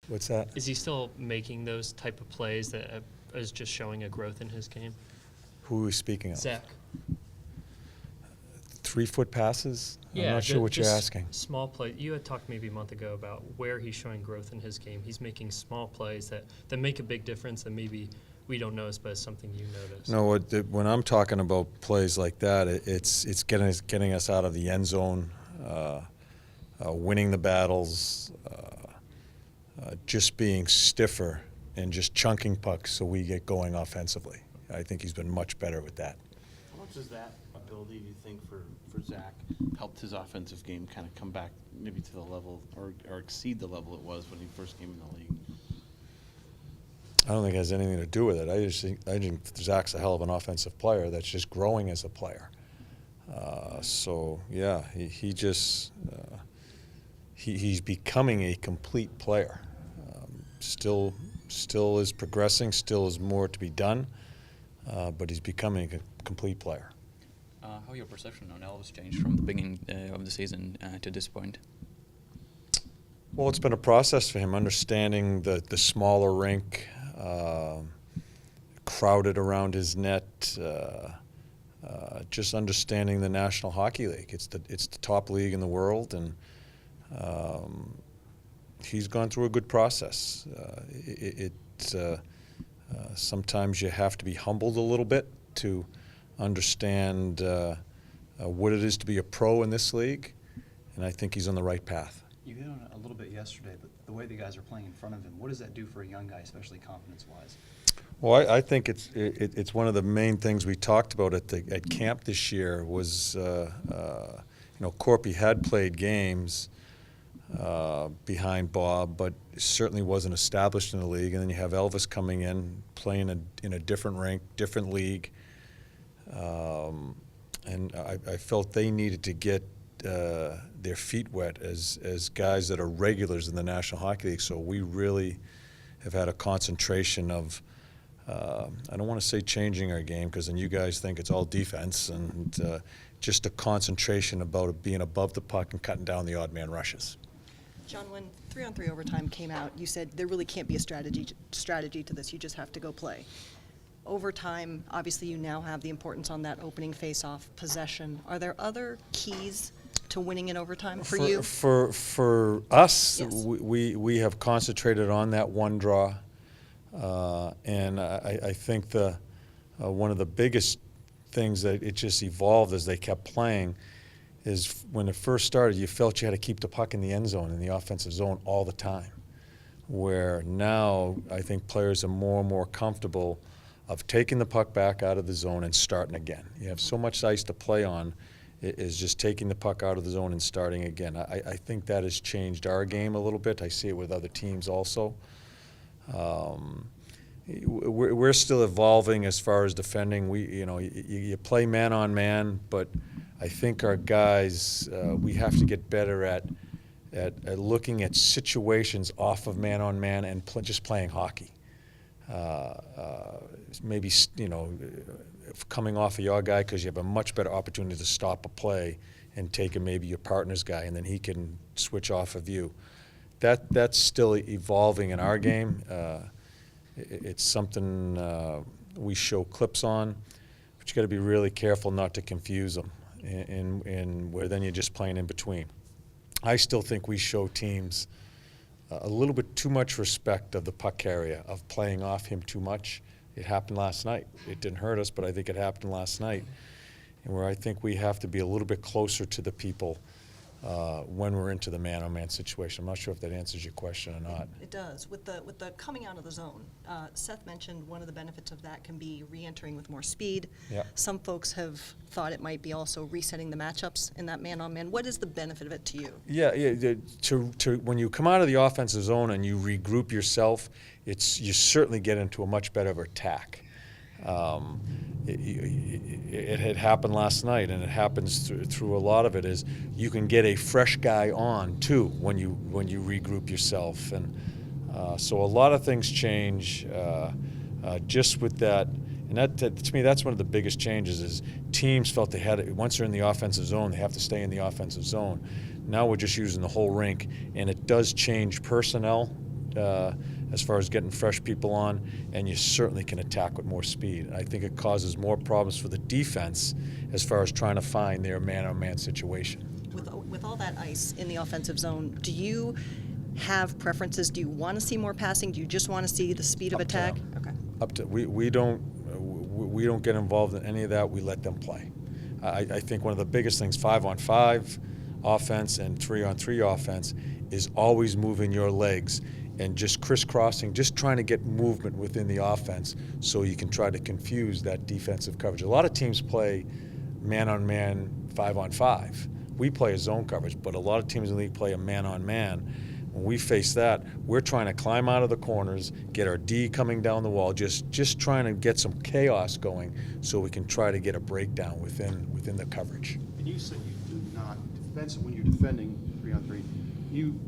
What's that? Is he still making those type of plays that is just showing a growth in his game? Who are we speaking of? Zach. 3-foot passes? Yeah, I'm not sure what you're just asking. Small play. You had talked maybe a month ago about where he's showing growth in his game. He's making small plays that make a big difference that maybe we don't notice, but it's something you notice. No, when I'm talking about plays like that, it's getting us out of the end zone, winning the battles, just being stiffer and just chunking pucks so we get going offensively. I think he's been much better with that. How much does that ability, do you think, for Zach helped his offensive game kind of come back maybe to the level or exceed the level it was when he first came in the league? I don't think it has anything to do with it. I think Zach's a hell of an offensive player that's just growing as a player. So yeah, he's becoming a complete player. Still is progressing. Still is more to be done, but he's becoming a complete player. How your perception on Elvis changed from the beginning of the season to this point? Well, it's been a process for him, understanding the smaller rink, crowded around his net, just understanding the National Hockey League. It's the top league in the world, and he's gone through a good process. Sometimes you have to be humbled a little bit to understand what it is to be a pro in this league, and I think he's on the right path. You hit on it a little bit yesterday, but the way the guys are playing in front of him, what does that do for a young guy, especially confidence-wise? Well, I think it's one of the main things we talked about at camp this year was, Corpy had played games behind Bob, but certainly wasn't established in the league. And then you have Elvis coming in, playing in a different rink, different league. And I felt they needed to get their feet wet as guys that are regulars in the National Hockey League. So we really have had a concentration of, I don't want to say changing our game, because then you guys think it's all defense, and just a concentration about being above the puck and cutting down the odd man rushes. John, when 3-on-3 overtime came out, you said there really can't be a strategy to this. You just have to go play. Overtime, obviously you now have the importance on that opening face-off possession. Are there other keys to winning in overtime for you? For us, Yes. we have concentrated on that one draw, and I think one of the biggest things that it just evolved as they kept playing is when it first started, you felt you had to keep the puck in the end zone, in the offensive zone all the time, where now I think players are more and more comfortable of taking the puck back out of the zone and starting again. You have so much ice to play on, it is just taking the puck out of the zone and starting again. I think that has changed our game a little bit. I see it with other teams also. We're still evolving as far as defending. You play man on man, but I think our guys, we have to get better at looking at situations off of man on man and just playing hockey. Maybe coming off of your guy because you have a much better opportunity to stop a play and take maybe your partner's guy, and then he can switch off of you. That's still evolving in our game. It's something we show clips on, but you got to be really careful not to confuse them, and where then you're just playing in between. I still think we show teams a little bit too much respect of the puck carrier, of playing off him too much. It happened last night. It didn't hurt us, but I think it happened last night, and where I think we have to be a little bit closer to the people when we're into the man-on-man situation. I'm not sure if that answers your question or not. It does. With the coming out of the zone, Seth mentioned one of the benefits of that can be re-entering with more speed. Yeah. Some folks have thought it might be also resetting the matchups in that man-on-man. What is the benefit of it to you? Yeah. When you come out of the offensive zone and you regroup yourself, you certainly get into a much better attack. It had happened last night, and it happens through a lot of it. Is you can get a fresh guy on too when you regroup yourself, and so a lot of things change just with that. And that to me, that's one of the biggest changes. Is teams felt they had once they're in the offensive zone, they have to stay in the offensive zone. Now we're just using the whole rink, and it does change personnel as far as getting fresh people on, and you certainly can attack with more speed. I think it causes more problems for the defense as far as trying to find their man-on-man situation. With all that ice in the offensive zone, do you have preferences? Do you want to see more passing? Do you just want to see the speed of Up to attack? them. Okay. We don't get involved in any of that. We let them play. I think one of the biggest things, 5-on-5 offense and 3-on-3 offense, is always moving your legs and just crisscrossing, just trying to get movement within the offense so you can try to confuse that defensive coverage. A lot of teams play man-on-man, 5-on-5. We play a zone coverage, but a lot of teams in the league play a man-on-man. When we face that, we're trying to climb out of the corners, get our D coming down the wall, just trying to get some chaos going so we can try to get a breakdown within the coverage. And you said you do not defend when you're defending 3-on-3.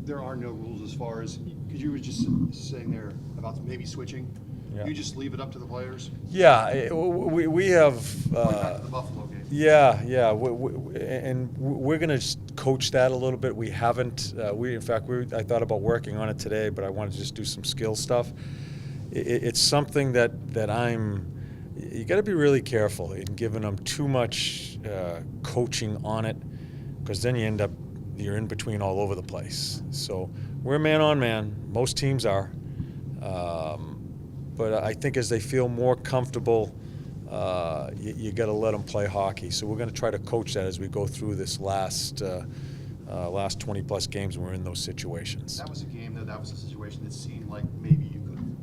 There are no rules as far as, because you were just saying there about maybe switching. Yeah. You just leave it up to the players. Yeah, we have. Going back to the Buffalo game. Yeah, and we're going to coach that a little bit. We haven't. I thought about working on it today, but I wanted to just do some skill stuff. It's something that you got to be really careful in giving them too much coaching on it, because then you're in between all over the place. So we're man on man. Most teams are. But I think as they feel more comfortable, you got to let them play hockey. So we're going to try to coach that as we go through this last 20-plus games when we're in those situations. That was a game that was a situation that seemed like maybe you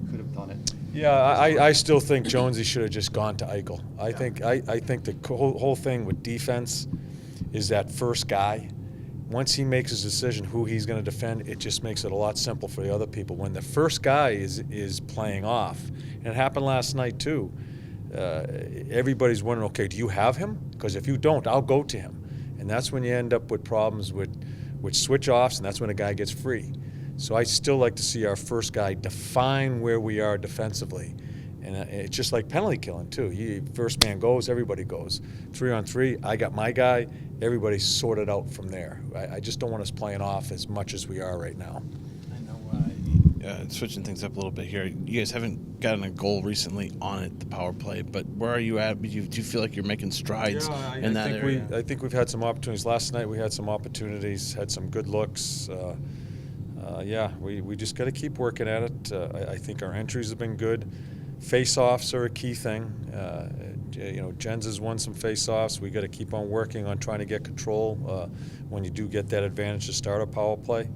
could have done it. Yeah, I still think Jonesy should have just gone to Eichel. I think the whole thing with defense is that first guy. Once he makes his decision who he's going to defend, it just makes it a lot simpler for the other people. When the first guy is playing off, and it happened last night too, everybody's wondering, okay, do you have him? Because if you don't, I'll go to him. And that's when you end up with problems with switch-offs, and that's when a guy gets free. So I still like to see our first guy define where we are defensively. And it's just like penalty killing, too. First man goes, everybody goes. 3-on-3, I got my guy, everybody's sorted out from there. I just don't want us playing off as much as we are right now. I know, switching things up a little bit here, you guys haven't gotten a goal recently on it, the power play, but where are you at? Do you feel like you're making strides in that area? I think we've had some opportunities. Last night we had some opportunities, had some good looks. We just got to keep working at it. I think our entries have been good. Face-offs are a key thing. Jens has won some face-offs. We got to keep on working on trying to get control when you do get that advantage to start a power play.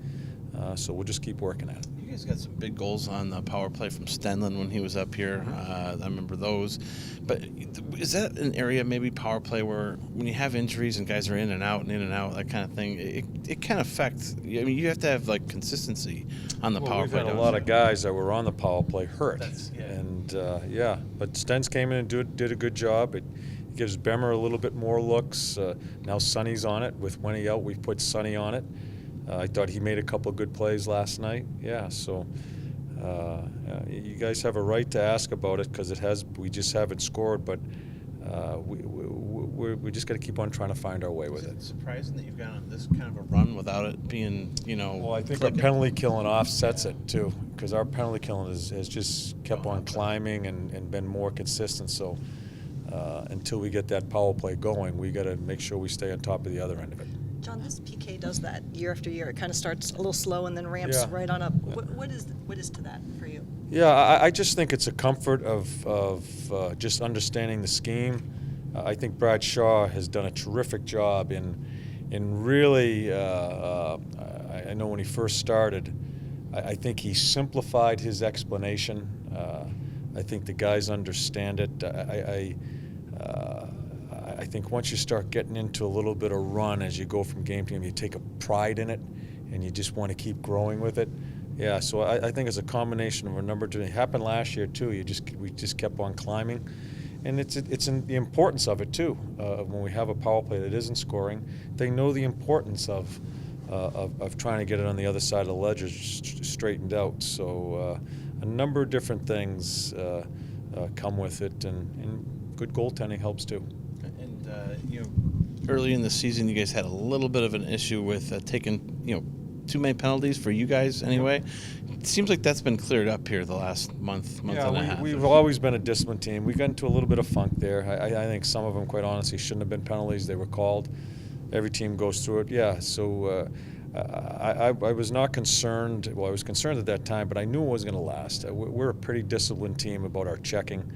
So we'll just keep working at it. You guys got some big goals on the power play from Stenlin when he was up here. I remember those. But is that an area, maybe power play, where when you have injuries and guys are in and out, that kind of thing, it can affect? I mean, you have to have like consistency on the power we've play. We've had a lot of guys that were on the power play hurt. Yeah. But Stens came in and did a good job. It gives Bemmer a little bit more looks. Now Sonny's on it. With Winnie out, we've put Sonny on it. I thought he made a couple of good plays last night. So you guys have a right to ask about it because we just haven't scored, but we just got to keep on trying to find our way with it. Is it surprising that you've gone on this kind of a run without it being, Well, I think clicking? our penalty killing offsets it too, because our penalty killing has just kept on climbing and been more consistent. So until we get that power play going, we got to make sure we stay on top of the other end of it. John, this PK does that year after year. It kind of starts a little slow and then ramps right on up. What is to that for you? Yeah, I just think it's a comfort of just understanding the scheme. I think Brad Shaw has done a terrific job in really. I know when he first started, I think he simplified his explanation. I think the guys understand it. I think once you start getting into a little bit of run as you go from game to game, you take a pride in it, and you just want to keep growing with it. Yeah, so I think it's a combination of a number of. It happened last year too. We just kept on climbing, and it's in the importance of it too. When we have a power play that isn't scoring, they know the importance of trying to get it on the other side of the ledger straightened out. So a number of different things come with it, and good goaltending helps too. And early in the season, you guys had a little bit of an issue with taking too many penalties for you guys anyway. It seems like that's been cleared up here the last month and a half. We've always been a disciplined team. We got into a little bit of funk there. I think some of them, quite honestly, shouldn't have been penalties. They were called. Every team goes through it. Yeah, so I was not concerned. Well, I was concerned at that time, but I knew it was going to last. We're a pretty disciplined team about our checking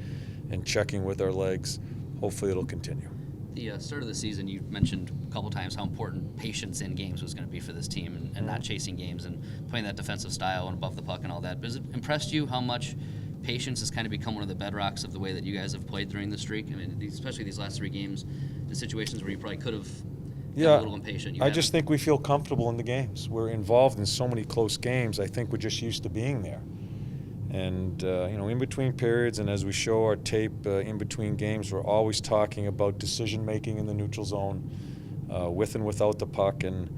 and checking with our legs. Hopefully it'll continue. The start of the season, you mentioned a couple times how important patience in games was going to be for this team, and not chasing games and playing that defensive style and above the puck and all that. But has it impressed you how much patience has kind of become one of the bedrocks of the way that you guys have played during the streak? I mean, especially these last 3 games, in situations where you probably could have been a little impatient. I just think we feel comfortable in the games. We're involved in so many close games. I think we're just used to being there. And, in between periods and as we show our tape in between games, we're always talking about decision-making in the neutral zone, with and without the puck, and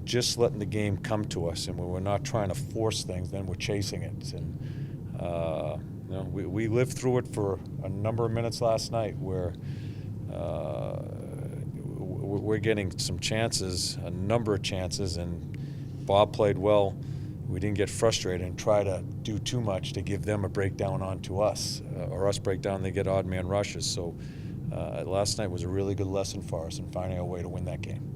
just letting the game come to us. And when we're not trying to force things, then we're chasing it. And, we lived through it for a number of minutes last night where we're getting some chances, a number of chances, and Bob played well. We didn't get frustrated and try to do too much to give them a breakdown onto us, or us breakdown, they get odd man rushes. So last night was a really good lesson for us in finding a way to win that game.